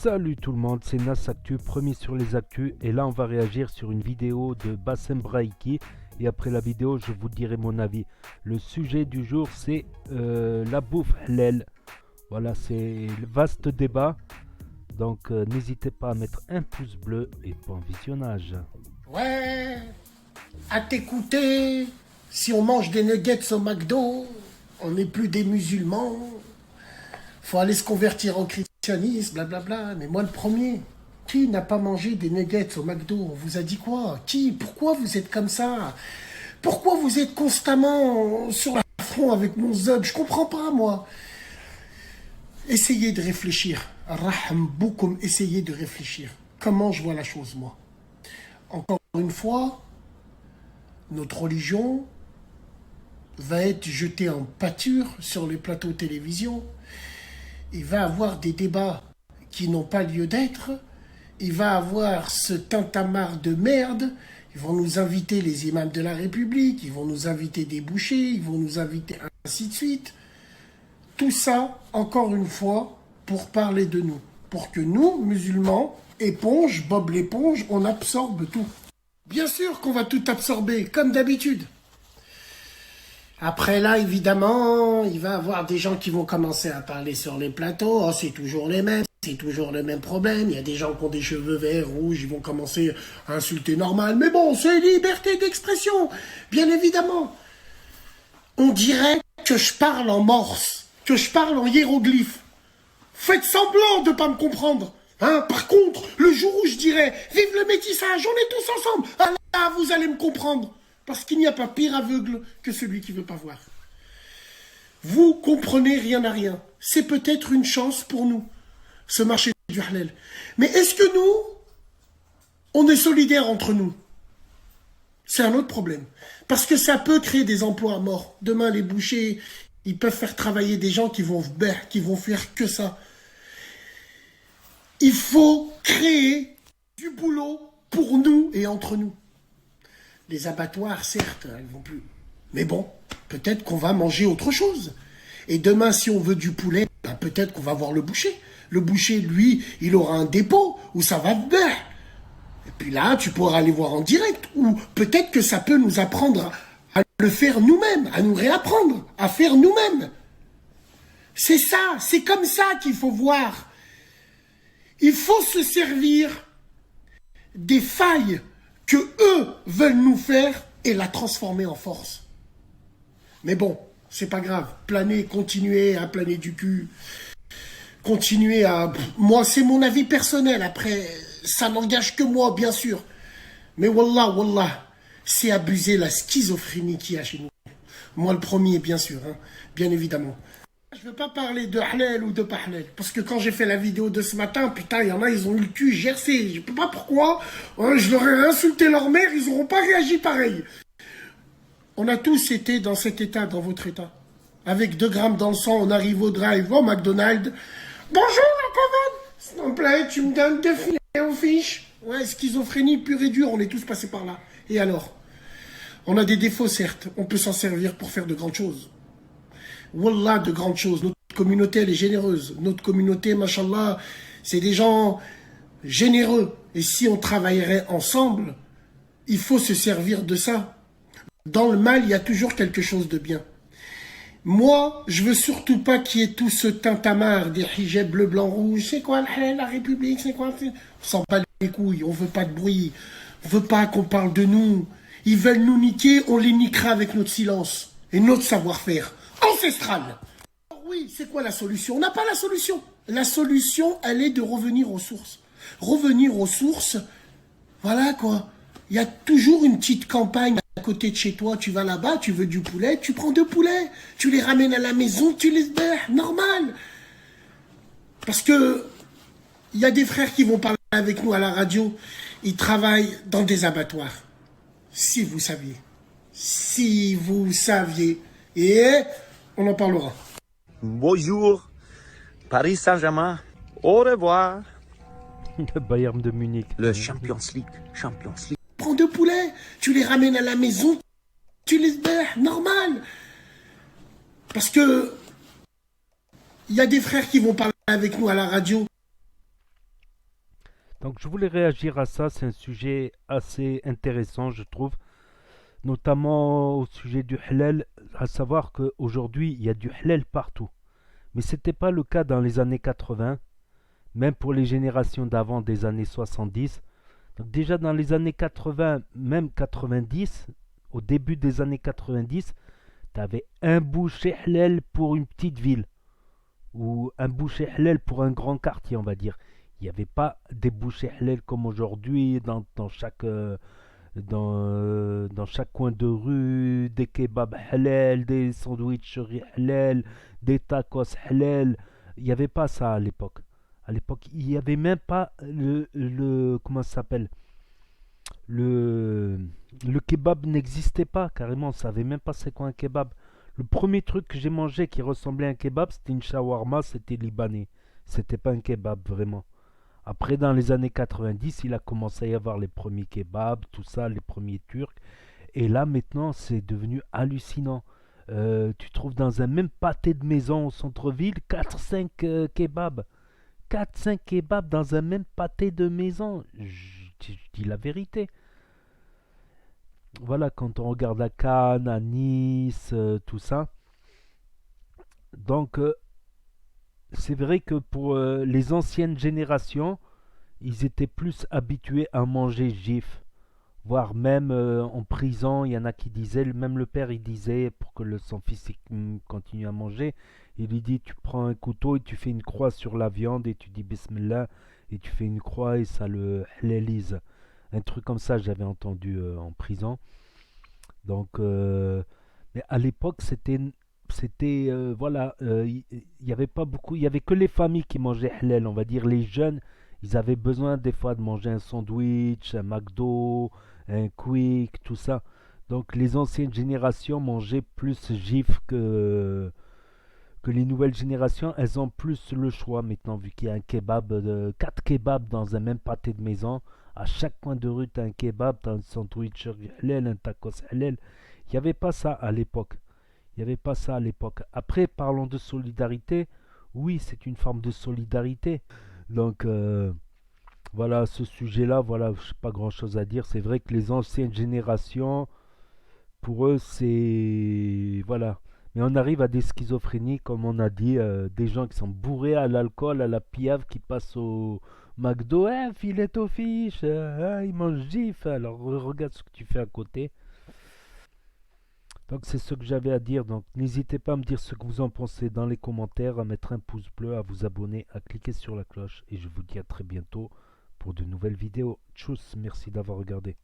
Salut tout le monde, c'est Nas Actu, premier sur les actus, et là on va réagir sur une vidéo de Bassem Braïki, et après la vidéo je vous dirai mon avis. Le sujet du jour c'est la bouffe halal. Voilà, c'est le vaste débat, donc n'hésitez pas à mettre un pouce bleu et bon visionnage. Ouais, à t'écouter, si on mange des nuggets au McDo, on n'est plus des musulmans, faut aller se convertir au christianisme, blablabla. Mais moi le premier, qui n'a pas mangé des nuggets au McDo? On vous a dit quoi? Qui? Pourquoi vous êtes comme ça? Pourquoi vous êtes constamment sur la front avec mon zub? Je comprends pas, moi. Essayez de réfléchir. Raham boukoum, essayez de réfléchir. Comment je vois la chose, moi? Encore une fois, notre religion va être jetée en pâture sur les plateaux de télévision. Il va avoir des débats qui n'ont pas lieu d'être. Il va avoir ce tintamarre de merde. Ils vont nous inviter les imams de la République, ils vont nous inviter des bouchers, ils vont nous inviter ainsi de suite. Tout ça, encore une fois, pour parler de nous. Pour que nous, musulmans, éponge, Bob l'éponge, on absorbe tout. Bien sûr qu'on va tout absorber, comme d'habitude. Après là, évidemment, il va y avoir des gens qui vont commencer à parler sur les plateaux. Oh, c'est toujours les mêmes, c'est toujours le même problème. Il y a des gens qui ont des cheveux verts, rouges, ils vont commencer à insulter normal. Mais bon, c'est liberté d'expression, bien évidemment. On dirait que je parle en morse, que je parle en hiéroglyphe. Faites semblant de ne pas me comprendre. Hein, par contre, le jour où je dirais « Vive le métissage, on est tous ensemble », ah là, vous allez me comprendre. Parce qu'il n'y a pas pire aveugle que celui qui ne veut pas voir. Vous comprenez rien à rien. C'est peut-être une chance pour nous, ce marché du halal. Mais est-ce que nous, on est solidaires entre nous? C'est un autre problème. Parce que ça peut créer des emplois à mort. Demain, les bouchers, ils peuvent faire travailler des gens qui vont faire que ça. Il faut créer du boulot pour nous et entre nous. Les abattoirs, certes, elles vont plus. Mais bon, peut-être qu'on va manger autre chose. Et demain, si on veut du poulet, ben peut-être qu'on va voir le boucher. Le boucher, lui, il aura un dépôt où ça va bien. Et puis là, tu pourras aller voir en direct. Ou peut-être que ça peut nous apprendre à le faire nous-mêmes, à nous réapprendre, à faire nous-mêmes. C'est ça, c'est comme ça qu'il faut voir. Il faut se servir des failles que eux veulent nous faire et la transformer en force. Mais bon, c'est pas grave. Planer, continuer à planer du cul. Continuer à... Moi, c'est mon avis personnel. Après, ça n'engage que moi, bien sûr. Mais wallah, c'est abuser la schizophrénie qu'il y a chez nous. Moi, le premier, bien sûr, hein, bien évidemment. Je ne veux pas parler de halal ou de pas halal. Parce que quand j'ai fait la vidéo de ce matin, putain, il y en a, ils ont eu le cul gercé. Je ne sais pas pourquoi. Je leur ai insulté leur mère, ils n'auront pas réagi pareil. On a tous été dans cet état, dans votre état. Avec 2 grammes dans le sang, on arrive au drive, au McDonald's. Bonjour, la commande. S'il te plaît, tu me donnes 2 filets aux fiches. Ouais, schizophrénie pure et dure, on est tous passés par là. Et alors? On a des défauts, certes. On peut s'en servir pour faire de grandes choses. Wallah, de grandes choses. Notre communauté, elle est généreuse. Notre communauté, mashallah, c'est des gens généreux. Et si on travaillerait ensemble, il faut se servir de ça. Dans le mal, il y a toujours quelque chose de bien. Moi, je veux surtout pas qu'il y ait tout ce tintamarre des hijabs bleu, blanc, rouge. C'est quoi la République? C'est quoi? On s'en bat les couilles, on veut pas de bruit. On veut pas qu'on parle de nous. Ils veulent nous niquer, on les niquera avec notre silence et notre savoir-faire ancestral. Alors oui, c'est quoi la solution? On n'a pas la solution. La solution, elle est de revenir aux sources. Revenir aux sources, voilà quoi. Il y a toujours une petite campagne à côté de chez toi. Tu vas là-bas, tu veux du poulet, tu prends 2 poulets. Tu les ramènes à la maison, tu les berres, normal. Parce que il y a des frères qui vont parler avec nous à la radio. Ils travaillent dans des abattoirs. Si vous saviez. Si vous saviez. Et on en parlera. Bonjour, Paris Saint-Germain, au revoir. Le Bayern de Munich. Le Champions League. Prends 2 poulets, tu les ramènes à la maison, tu les berres, normal. Parce que il y a des frères qui vont parler avec nous à la radio. Donc je voulais réagir à ça, c'est un sujet assez intéressant je trouve, notamment au sujet du halal, à savoir qu'aujourd'hui il y a du halal partout. Mais ce n'était pas le cas dans les années 80, même pour les générations d'avant des années 70. Donc déjà dans les années 80, même 90, au début des années 90, tu avais un boucher halal pour une petite ville, ou un boucher halal pour un grand quartier, on va dire. Il n'y avait pas des bouchers halal comme aujourd'hui dans chaque coin de rue, des kebabs halal, des sandwicheries halal, des tacos halal. Il n'y avait pas ça à l'époque. À l'époque, il n'y avait même pas comment ça s'appelle, le, le kebab n'existait pas carrément. On savait même pas c'est quoi un kebab. Le premier truc que j'ai mangé qui ressemblait à un kebab, c'était une shawarma, c'était libanais. C'était pas un kebab vraiment. Après, dans les années 90, il a commencé à y avoir les premiers kebabs, tout ça, les premiers turcs. Et là, maintenant, c'est devenu hallucinant. Tu trouves dans un même pâté de maison au centre-ville 4-5 kebabs. 4-5 kebabs dans un même pâté de maison. Je dis la vérité. Voilà, quand on regarde à Cannes, à Nice, tout ça. Donc, c'est vrai que pour les anciennes générations, ils étaient plus habitués à manger gif. Voire même en prison, il y en a qui disaient, même le père il disait, pour que son fils continue à manger, il lui dit tu prends un couteau et tu fais une croix sur la viande et tu dis Bismillah et tu fais une croix et ça le halélise. Un truc comme ça j'avais entendu en prison. Donc, mais à l'époque c'était voilà, il y avait pas beaucoup, il y avait que les familles qui mangeaient halal, on va dire les jeunes, ils avaient besoin des fois de manger un sandwich, un McDo, un Quick, tout ça. Donc les anciennes générations mangeaient plus gif que les nouvelles générations. Elles ont plus le choix maintenant, vu qu'il y a un kebab, 4 kebabs dans un même pâté de maison. À chaque coin de rue, tu as un kebab, tu as un sandwich halal, un tacos halal. Il n'y avait pas ça à l'époque. Il n'y avait pas ça à l'époque. Après, parlons de solidarité. Oui, c'est une forme de solidarité. Donc, voilà, ce sujet-là, voilà, je n'ai pas grand-chose à dire. C'est vrai que les anciennes générations, pour eux, c'est... Voilà. Mais on arrive à des schizophrénies, comme on a dit, des gens qui sont bourrés à l'alcool, à la piave, qui passent au McDo. Eh, filet aux fiches, ils mangent gif. Alors, regarde ce que tu fais à côté. Donc c'est ce que j'avais à dire. Donc n'hésitez pas à me dire ce que vous en pensez dans les commentaires, à mettre un pouce bleu, à vous abonner, à cliquer sur la cloche. Et je vous dis à très bientôt pour de nouvelles vidéos. Tchuss, merci d'avoir regardé.